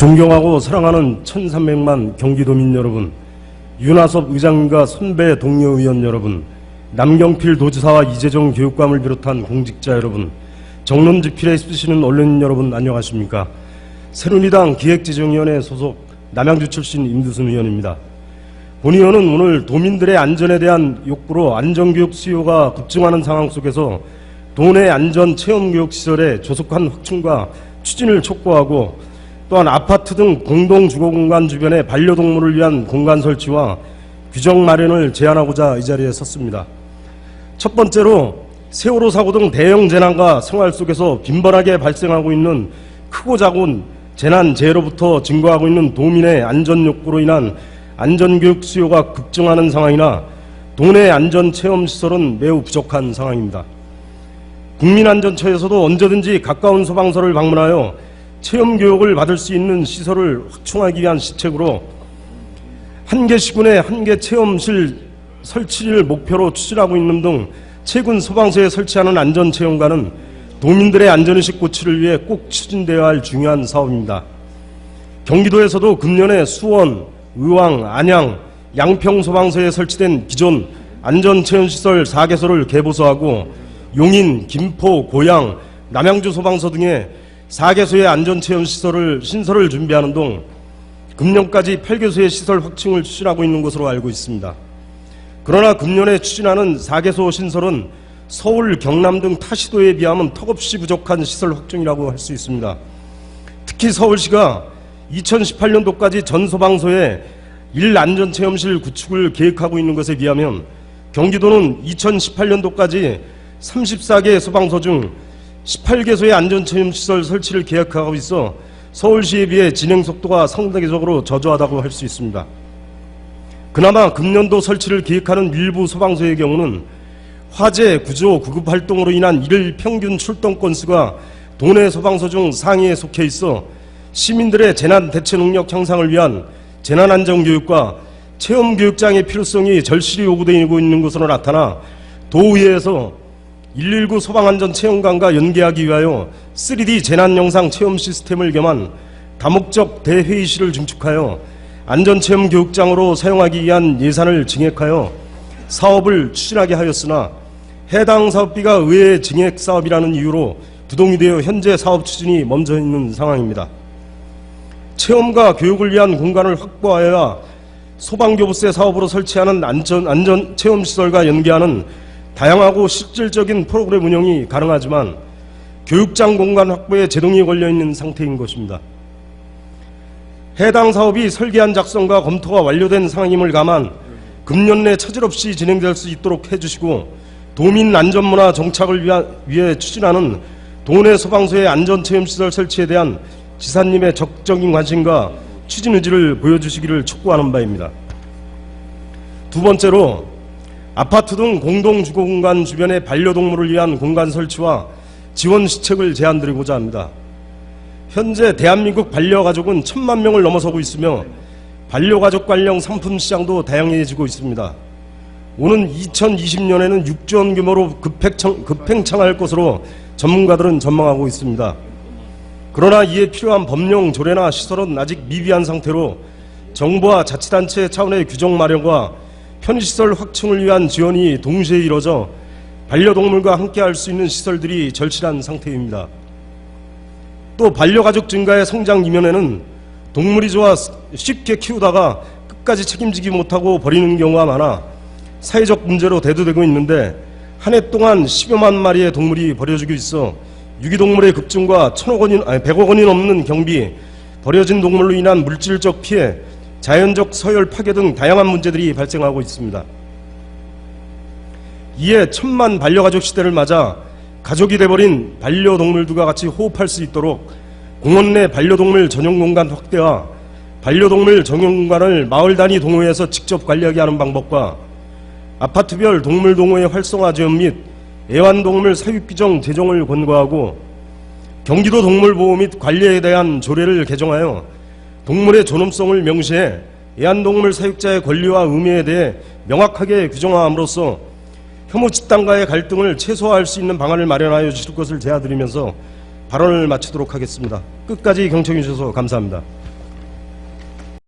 존경하고 사랑하는 1300만 경기도민 여러분, 윤하섭 의장과 선배 동료 의원 여러분, 남경필 도지사와 이재정 교육감을 비롯한 공직자 여러분, 정론집필에 쓰시는 언론인 여러분 안녕하십니까? 새누리당 기획재정위원회 소속 남양주 출신 임두순 의원입니다. 본 의원은 오늘 도민들의 안전에 대한 욕구로 안전교육 수요가 급증하는 상황 속에서 도내 안전체험교육시설의 조속한 확충과 추진을 촉구하고 또한 아파트 등 공동주거공간 주변에 반려동물을 위한 공간 설치와 규정 마련을 제안하고자 이 자리에 섰습니다. 첫 번째로 세월호 사고 등 대형 재난과 생활 속에서 빈번하게 발생하고 있는 크고 작은 재난 재해로부터 증거하고 있는 도민의 안전 욕구로 인한 안전교육 수요가 급증하는 상황이나 도내 안전체험시설은 매우 부족한 상황입니다. 국민안전처에서도 언제든지 가까운 소방서를 방문하여 체험교육을 받을 수 있는 시설을 확충하기 위한 시책으로 한 개 시군에 한 개 체험실 설치를 목표로 추진하고 있는 등 최근 소방서에 설치하는 안전체험관은 도민들의 안전의식 고취를 위해 꼭 추진되어야 할 중요한 사업입니다. 경기도에서도 금년에 수원, 의왕, 안양, 양평 소방서에 설치된 기존 안전체험시설 4개소를 개보수하고 용인, 김포, 고양, 남양주 소방서 등의 4개소의 안전체험시설을 신설을 준비하는 등 금년까지 8개소의 시설 확충을 추진하고 있는 것으로 알고 있습니다. 그러나 금년에 추진하는 4개소 신설은 서울, 경남 등 타시도에 비하면 턱없이 부족한 시설 확충이라고 할 수 있습니다. 특히 서울시가 2018년도까지 전 소방서에 1안전체험실 구축을 계획하고 있는 것에 비하면 경기도는 2018년도까지 34개 소방서 중 18개소의 안전체험시설 설치를 계획하고 있어 서울시에 비해 진행 속도가 상대적으로 저조하다고 할 수 있습니다. 그나마 금년도 설치를 계획하는 일부 소방서의 경우는 화재, 구조, 구급활동으로 인한 일일 평균 출동 건수가 도내 소방서 중 상위에 속해 있어 시민들의 재난 대처 능력 향상을 위한 재난안전교육과 체험교육장의 필요성이 절실히 요구되고 있는 것으로 나타나 도의회에서 119 소방안전체험관과 연계하기 위하여 3D 재난영상 체험 시스템을 겸한 다목적 대회의실을 증축하여 안전체험교육장으로 사용하기 위한 예산을 증액하여 사업을 추진하게 하였으나 해당 사업비가 의회 증액사업이라는 이유로 부동이 되어 현재 사업 추진이 멈춰 있는 상황입니다. 체험과 교육을 위한 공간을 확보하여야 소방교부세 사업으로 설치하는 안전체험시설과 연계하는 다양하고 실질적인 프로그램 운영이 가능하지만 교육장 공간 확보에 제동이 걸려있는 상태인 것입니다. 해당 사업이 설계안 작성과 검토가 완료된 상황임을 감안 금년 내 차질 없이 진행될 수 있도록 해주시고 도민 안전문화 정착을 위해 추진하는 도내 소방서의 안전체험시설 설치에 대한 지사님의 적극적인 관심과 추진 의지를 보여주시기를 촉구하는 바입니다. 두 번째로 아파트 등 공동주거공간 주변의 반려동물을 위한 공간 설치와 지원 시책을 제안드리고자 합니다. 현재 대한민국 반려가족은 1000만 명을 넘어서고 있으며 반려가족 관련 상품 시장도 다양해지고 있습니다. 오는 2020년에는 6조 원 규모로 급팽창할 것으로 전문가들은 전망하고 있습니다. 그러나 이에 필요한 법령 조례나 시설은 아직 미비한 상태로 정부와 자치단체 차원의 규정 마련과 편의시설 확충을 위한 지원이 동시에 이뤄져 반려동물과 함께할 수 있는 시설들이 절실한 상태입니다. 또 반려가족 증가의 성장 이면에는 동물이 좋아 쉽게 키우다가 끝까지 책임지기 못하고 버리는 경우가 많아 사회적 문제로 대두되고 있는데 한 해 동안 10여만 마리의 동물이 버려지고 있어 유기동물의 급증과 100억 원이 넘는 경비, 버려진 동물로 인한 물질적 피해, 자연적 서열 파괴 등 다양한 문제들이 발생하고 있습니다. 이에 1000만 반려가족 시대를 맞아 가족이 돼버린 반려동물들과 같이 호흡할 수 있도록 공원 내 반려동물 전용공간 확대와 반려동물 전용공간을 마을 단위 동호회에서 직접 관리하게 하는 방법과 아파트별 동물동호회 활성화 지원 및 애완동물 사육규정 제정을 권고하고 경기도 동물보호 및 관리에 대한 조례를 개정하여 동물의 존엄성을 명시해 애완동물 사육자의 권리와 의무에 대해 명확하게 규정함으로써 혐오 집단과의 갈등을 최소화할 수 있는 방안을 마련하여 주실 것을 제안드리면서 발언을 마치도록 하겠습니다. 끝까지 경청해 주셔서 감사합니다.